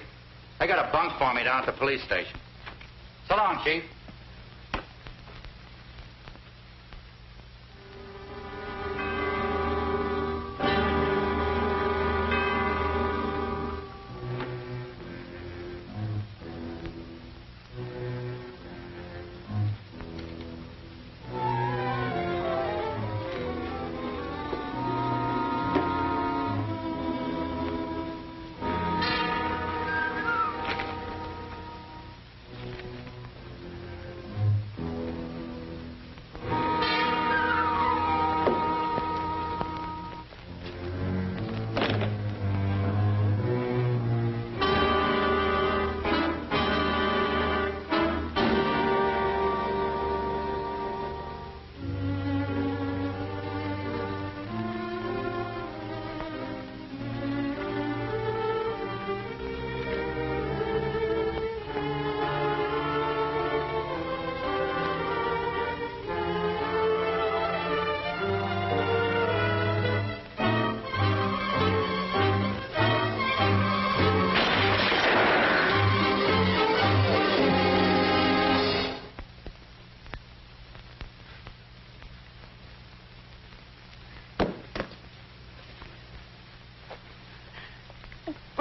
They got a bunk for me down at the police station. So long, Chief.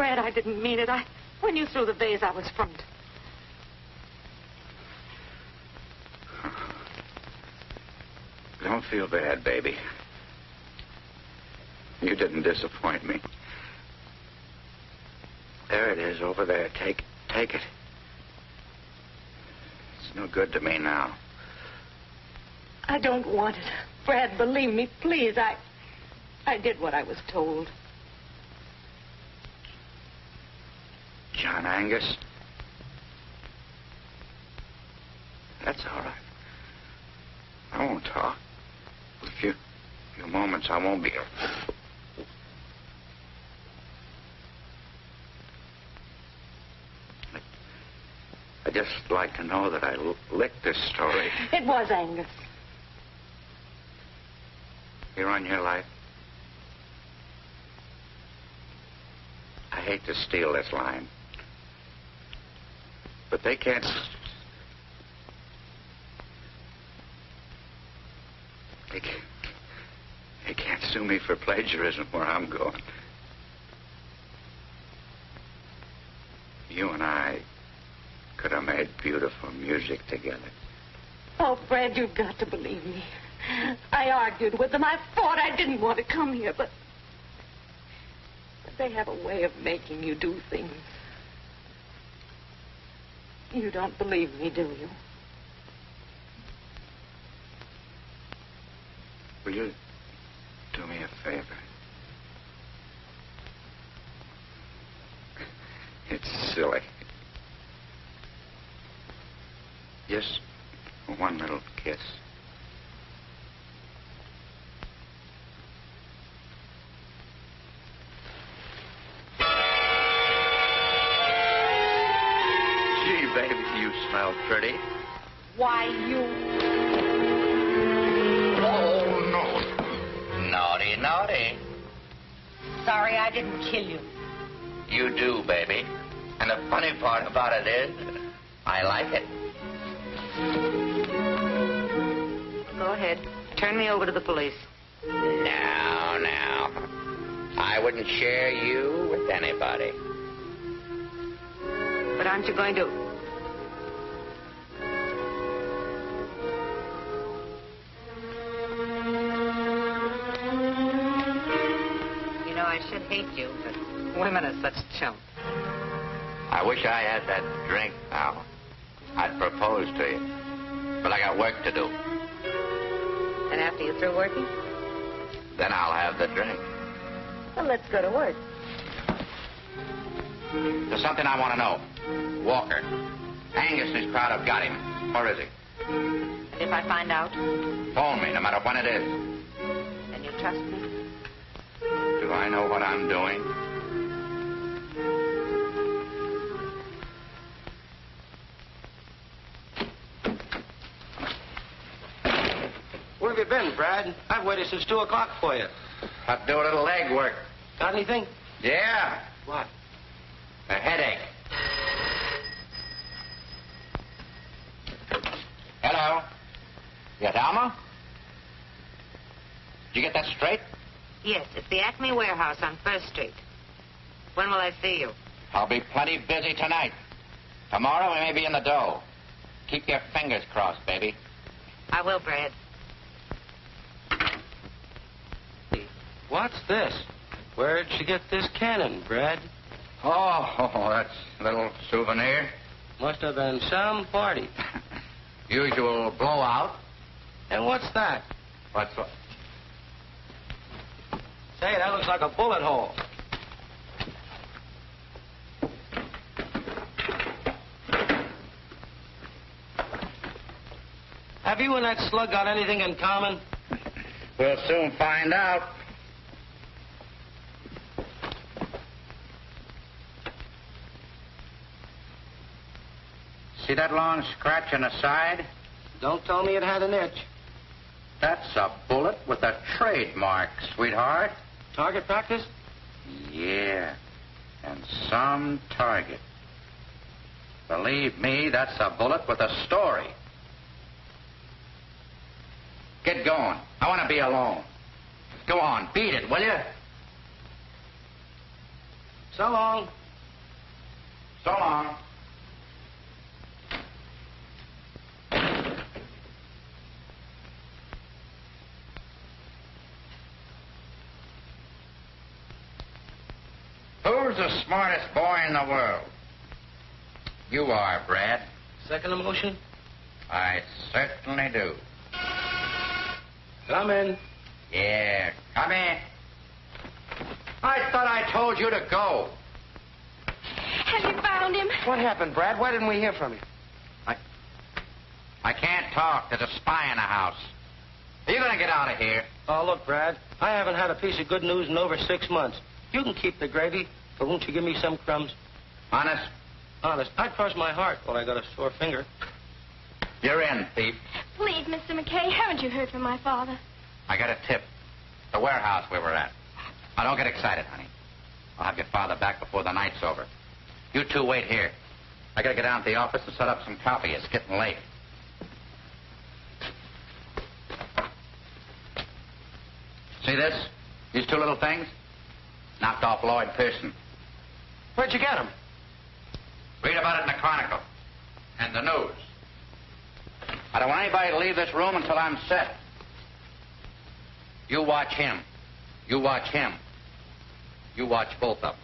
Fred, I didn't mean it. When you threw the vase, I was frightened. Don't feel bad, baby. You didn't disappoint me. There it is, over there. Take it. It's no good to me now. I don't want it. Fred, believe me, please. I did what I was told. John Angus? That's all right. I won't talk. For a few moments, I won't be here. I'd just like to know that I licked this story. It was Angus. You run your life. I hate to steal this line. But they can't... They can't sue me for plagiarism where I'm going. You and I could have made beautiful music together. Oh, Fred, you've got to believe me. I argued with them. I fought. I didn't want to come here, but they have a way of making you do things. You don't believe me, do you? Will you do me a favor? It's silly. Just one little kiss. Gee, baby, you smell pretty. Why, you... Oh, no. Naughty, naughty. Sorry I didn't kill you. You do, baby. And the funny part about it is, I like it. Go ahead. Turn me over to the police. Now. I wouldn't share you with anybody. But aren't you going to... You know, I should hate you, but women are such chumps. I wish I had that drink now. I'd propose to you. But I got work to do. And after you're through working? Then I'll have the drink. Well, let's go to work. There's something I want to know. Walker. Angus and his crowd have got him. Where is he? And if I find out? Phone me, no matter when it is. Then you trust me? Do I know what I'm doing? Where have you been, Brad? I've waited since 2 o'clock for you. I'll do a little leg work. Got anything? Yeah. What? A headache. Hello? Yes, Alma? Did you get that straight? Yes, it's the Acme Warehouse on 1st Street. When will I see you? I'll be plenty busy tonight. Tomorrow we may be in the dough. Keep your fingers crossed, baby. I will, Brad. What's this? Where'd she get this cannon, Brad? Oh, that's a little souvenir. Must have been some party. Usual blowout. And what's that? What's what? Say, that looks like a bullet hole. Have you and that slug got anything in common? We'll soon find out. See that long scratch on the side? Don't tell me it had an itch. That's a bullet with a trademark, sweetheart. Target practice? Yeah, and some target. Believe me, that's a bullet with a story. Get going. I want to be alone. Go on, beat it, will you? So long. So long. Who's the smartest boy in the world? You are, Brad. Second motion? I certainly do. Come in. Yeah, come in. I thought I told you to go. Have you found him? What happened, Brad? Why didn't we hear from you? I can't talk. There's a spy in the house. Are you going to get out of here? Oh, look, Brad, I haven't had a piece of good news in over 6 months. You can keep the gravy, but won't you give me some crumbs? Honest? Honest, I'd cross my heart while I got a sore finger. You're in, thief. Please, Mr. McKay, haven't you heard from my father? I got a tip. The warehouse we were at. Now, don't get excited, honey. I'll have your father back before the night's over. You two wait here. I gotta get down to the office and set up some coffee. It's getting late. See this? These two little things? Knocked off Lloyd Pearson. Where'd you get him? Read about it in the Chronicle. And the news. I don't want anybody to leave this room until I'm set. You watch him. You watch him. You watch both of them.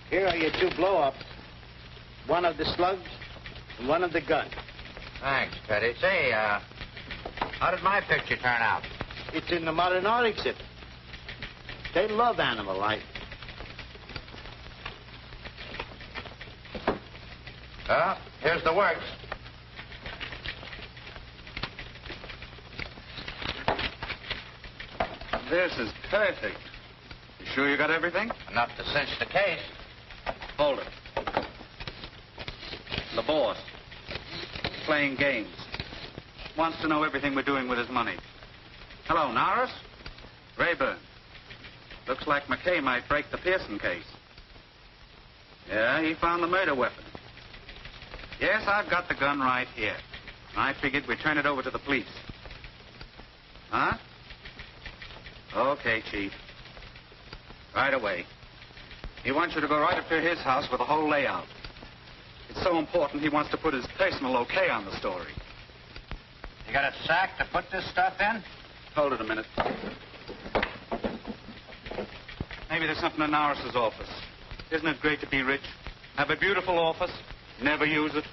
Here are your 2 blow-ups. One of the slugs and one of the gun. Thanks, Teddy. Say, how did my picture turn out? It's in the modern art exhibit. They love animal life. Well, here's the works. This is perfect. You sure you got everything? Enough to cinch the case. Hold it. The boss. Playing games. Wants to know everything we're doing with his money. Hello, Norris? Rayburn. Looks like McKay might break the Pearson case. Yeah, he found the murder weapon. Yes, I've got the gun right here. I figured we'd turn it over to the police. Huh? Okay, Chief. Right away. He wants you to go right up to his house with the whole layout. It's so important he wants to put his personal okay on the story. You got a sack to put this stuff in? Hold it a minute. Maybe there's something in Norris's office. Isn't it great to be rich? Have a beautiful office, never use it.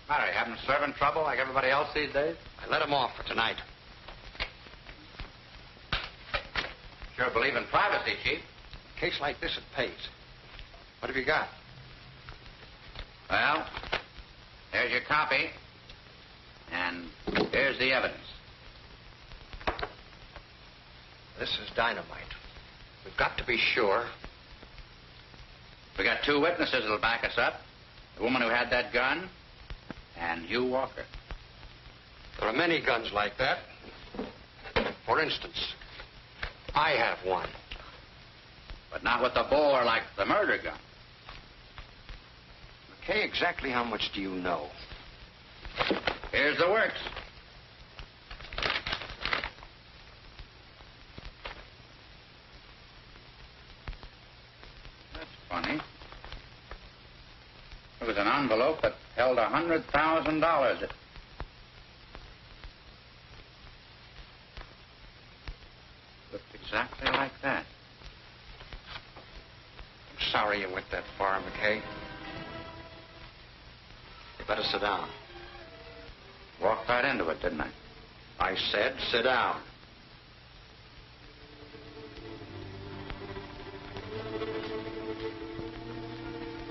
Matter, you having servant trouble like everybody else these days? I let him off for tonight. Sure believe in privacy, Chief. A case like this, it pays. What have you got? Well, there's your copy. And here's the evidence. This is dynamite. We've got to be sure. We got 2 witnesses that'll back us up. The woman who had that gun and Hugh Walker. There are many guns like that. For instance, I have one. But not with a bore like the murder gun. McKay, exactly how much do you know? Here's the works. That's funny. There was an envelope that held $100,000. It looked exactly like that. I'm sorry you went that far, McKay. You better sit down. Walked right into it, didn't I? I said sit down.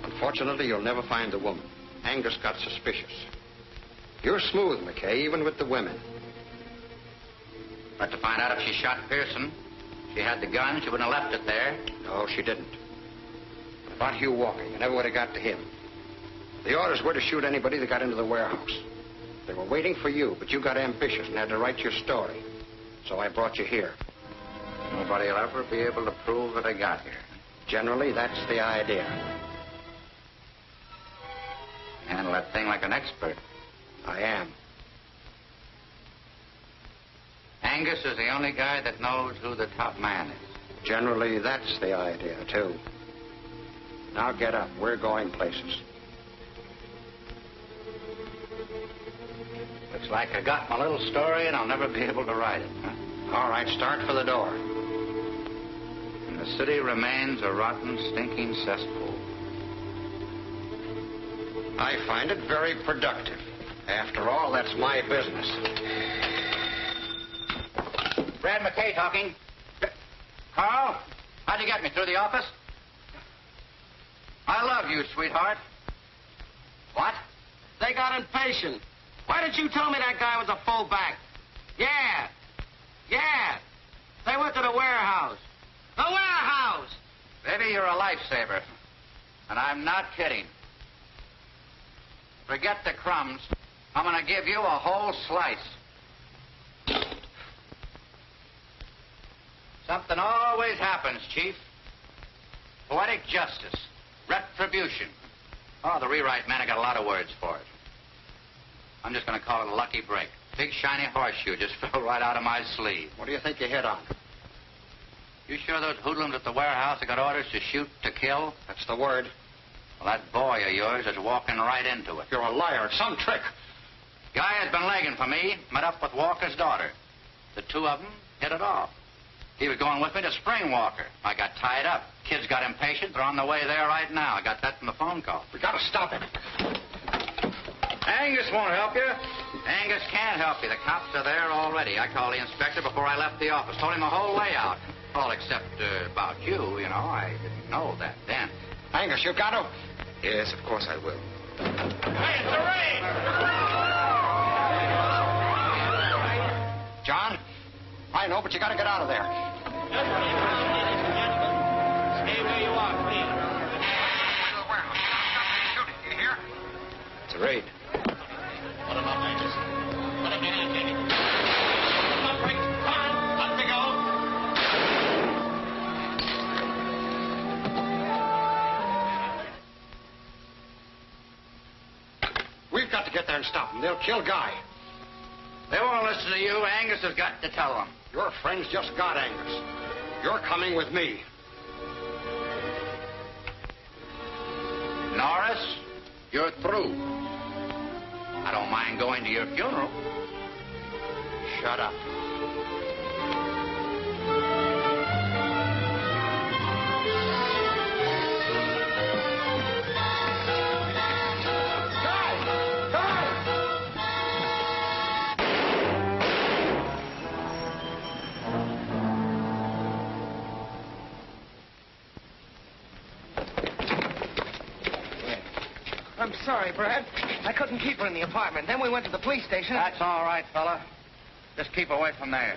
Unfortunately, you'll never find the woman. Angus got suspicious. You're smooth, McKay, even with the women. But to find out if she shot Pearson, She had the gun. She wouldn't have left it there. No, she didn't. What about Hugh walking? You never would have got to him. The orders were to shoot anybody that got into the warehouse. They were waiting for you, but you got ambitious and had to write your story. So I brought you here. Nobody will ever be able to prove that I got here. Generally, that's the idea. Handle that thing like an expert. I am. Angus is the only guy that knows who the top man is. Generally, that's the idea, too. Now get up. We're going places. Looks like I got my little story and I'll never be able to write it, huh? All right, start for the door. And the city remains a rotten, stinking cesspool. I find it very productive. After all, that's my business. Brad McKay talking. Carl, how'd you get me? Through the office? I love you, sweetheart. What? They got impatient. Why didn't you tell me that guy was a fullback? Yeah. They went to the warehouse. The warehouse! Baby, you're a lifesaver. And I'm not kidding. Forget the crumbs. I'm going to give you a whole slice. Something always happens, Chief. Poetic justice. Retribution. Oh, the rewrite man, I got a lot of words for it. I'm just going to call it a lucky break. Big shiny horseshoe just fell right out of my sleeve. What do you think you hit on? You sure those hoodlums at the warehouse have got orders to shoot to kill? That's the word. Well, that boy of yours is walking right into it. You're a liar. It's some trick. Guy has been legging for me. Met up with Walker's daughter. The two of them hit it off. He was going with me to Spring Walker. I got tied up. Kids got impatient. They're on the way there right now. I got that from the phone call. We got to stop him. Angus won't help you. Angus can't help you. The cops are there already. I called the inspector before I left the office. Told him the whole way out. All except about you, you know. I didn't know that then. Angus, you've got to... Yes, of course I will. Hey, it's a raid! John, I know, but you got to get out of there. Stay where you are, please. You hear? It's a raid. Put him up, Angus. Put him in, Kenny. Put him up, Rick. Come on, up we go. We've got to get there and stop them. They'll kill Guy. They won't listen to you. Angus has got to tell them. Your friends just got Angus. You're coming with me. Norris, you're through. I don't mind going to your funeral. Shut up. I'm sorry, Brad. I couldn't keep her in the apartment. Then we went to the police station. That's all right, fella. Just keep away from there.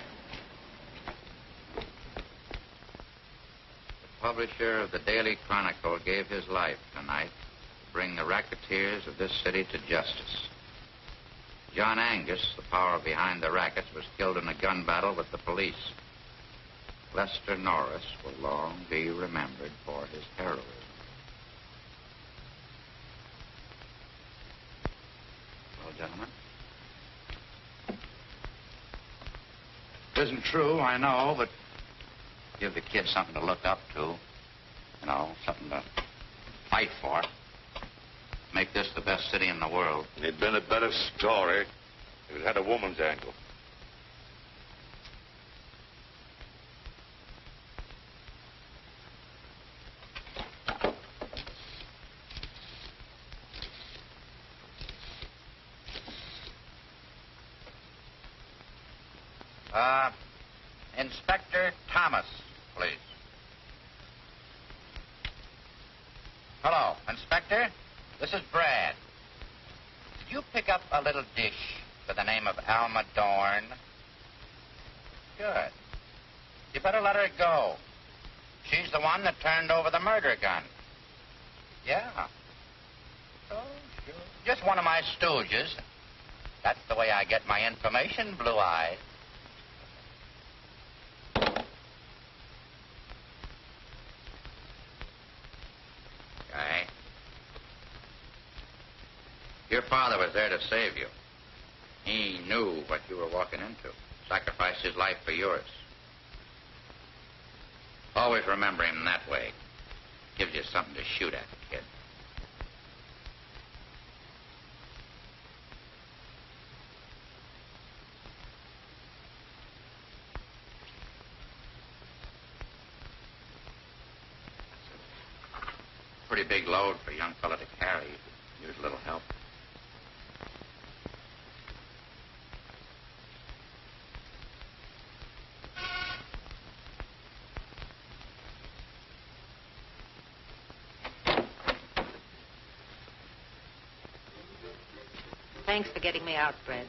The publisher of the Daily Chronicle gave his life tonight to bring the racketeers of this city to justice. John Angus, the power behind the rackets, was killed in a gun battle with the police. Lester Norris will long be remembered for his heroism. Well, gentlemen. It isn't true, I know, but give the kids something to look up to. You know, something to fight for. Make this the best city in the world. It'd been a better story if it had a woman's angle. Inspector Thomas, please. Hello, Inspector. This is Brad. Did you pick up a little dish by the name of Alma Dorn? Good. You better let her go. She's the one that turned over the murder gun. Yeah. Oh, sure. Just one of my stooges. That's the way I get my information, Blue Eyes. Guy. Your father was there to save you. He knew what you were walking into. Sacrificed his life for yours. Always remember him that way. Gives you something to shoot at, kid. Pretty big load for a young fella to carry. Use a little help. Thanks for getting me out, Fred.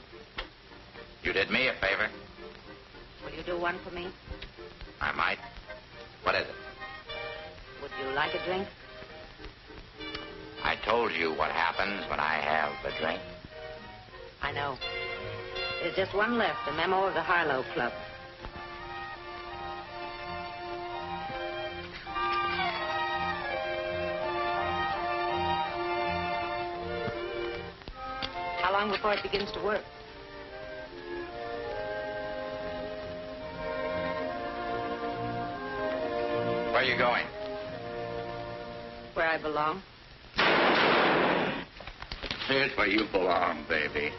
You did me a favor. Will you do one for me? I might. What is it? Would you like a drink? I told you what happens when I have a drink. I know. There's just one left, a memo of the Harlow Club. How long before it begins to work? Where are you going? Where I belong. Here's where you belong, baby.